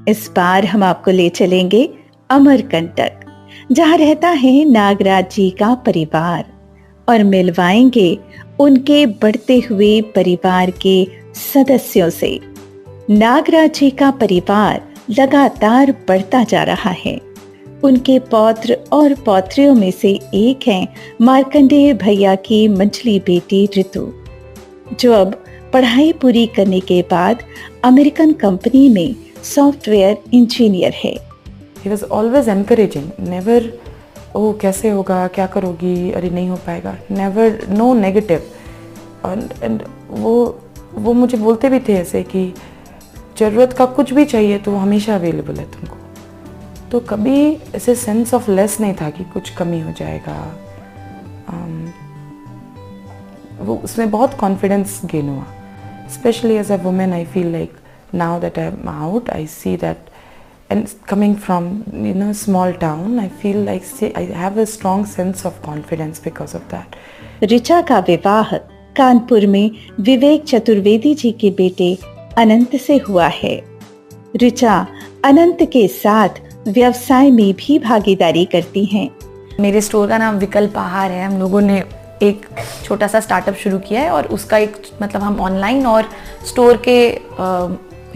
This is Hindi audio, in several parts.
इस बार हम आपको ले चलेंगे अमरकंटक, जहां रहता है नागराज जी का परिवार, और मिलवाएंगे उनके बढ़ते हुए परिवार के सदस्यों से। नागराज जी का परिवार लगातार बढ़ता जा रहा है। उनके पौत्र और पौत्रियों में से एक हैं मार्कंडेय भैया की मंझली बेटी ऋतु, जो अब पढ़ाई पूरी करने के बाद अमेरिकन कंपनी में सॉफ्टवेयर इंजीनियर है। He was always encouraging, never ओह कैसे होगा, क्या करोगी, अरे नहीं हो पाएगा, never, no negative। and वो मुझे बोलते भी थे ऐसे कि ज़रूरत का कुछ भी चाहिए तो हमेशा अवेलेबल है तुमको। तो कभी ऐसे सेंस ऑफ लेस नहीं था कि कुछ कमी हो जाएगा। वो उसमें बहुत कॉन्फिडेंस गेन हुआ। Specially as a women I feel like now that I am out, I see that, and coming from small town, I feel like I have a strong sense of confidence because of that। Richa का विवाह कानपुर में विवेक चतुर्वेदी जी के बेटे अनंत से हुआ है। ऋचा अनंत के साथ व्यवसाय में भी भागीदारी करती हैं। मेरे स्टोर का नाम विकल्प आहार है। हम लोगों ने एक छोटा सा स्टार्टअप शुरू किया है और उसका एक हम ऑनलाइन और स्टोर के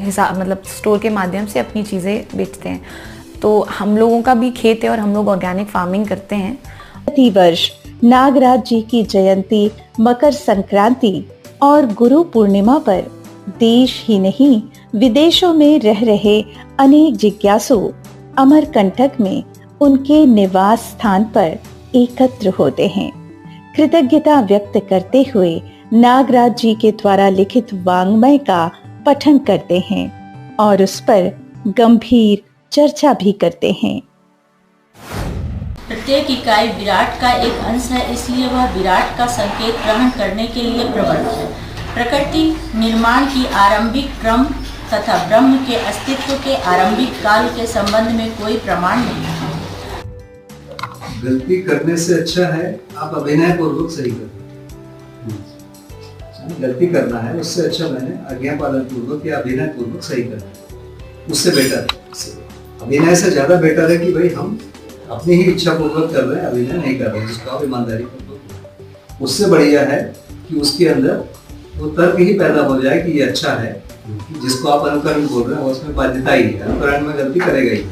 स्टोर के माध्यम से अपनी चीज़ें बेचते हैं। तो हम लोगों का भी खेत है और हम लोग ऑर्गेनिक फार्मिंग करते हैं। प्रति वर्ष नागराज जी की जयंती, मकर संक्रांति और गुरु पूर्णिमा पर देश ही नहीं विदेशों में रह रहे अनेक जिज्ञासु अमरकंटक में उनके निवास स्थान पर एकत्र होते हैं। कृतज्ञता व्यक्त करते हुए नागराज जी के द्वारा लिखित वाङ्मय का पठन करते हैं और उस पर गंभीर चर्चा भी करते हैं। प्रत्येक इकाई विराट का एक अंश है, इसलिए वह विराट का संकेत ग्रहण करने के लिए प्रवृत्त है। प्रकृति निर्माण की आरंभिक क्रम तथा ब्रह्म के अस्तित्व के आरंभिक काल के संबंध में कोई प्रमाण नहीं है। गलती करने से अच्छा है आप अभिनय पूर्वक सही करें। गलती करना है उससे अच्छा मैंने आज्ञा पालन पूर्वक या अभिनय पूर्वक सही करना, उससे बेटर है। अभिनय से ज्यादा बेटर है कि भाई हम अपनी ही इच्छा पूर्वक कर रहे हैं, अभिनय नहीं कर रहे हैं, जिसको आप ईमानदारी पूर्वक। उससे बढ़िया है कि उसके अंदर वो तर्क ही पैदा हो जाए कि ये अच्छा है, जिसको आप अनुकरण बोल रहे हैं उसमें बाध्यता ही है, अनुकरण में गलती करेगा ही।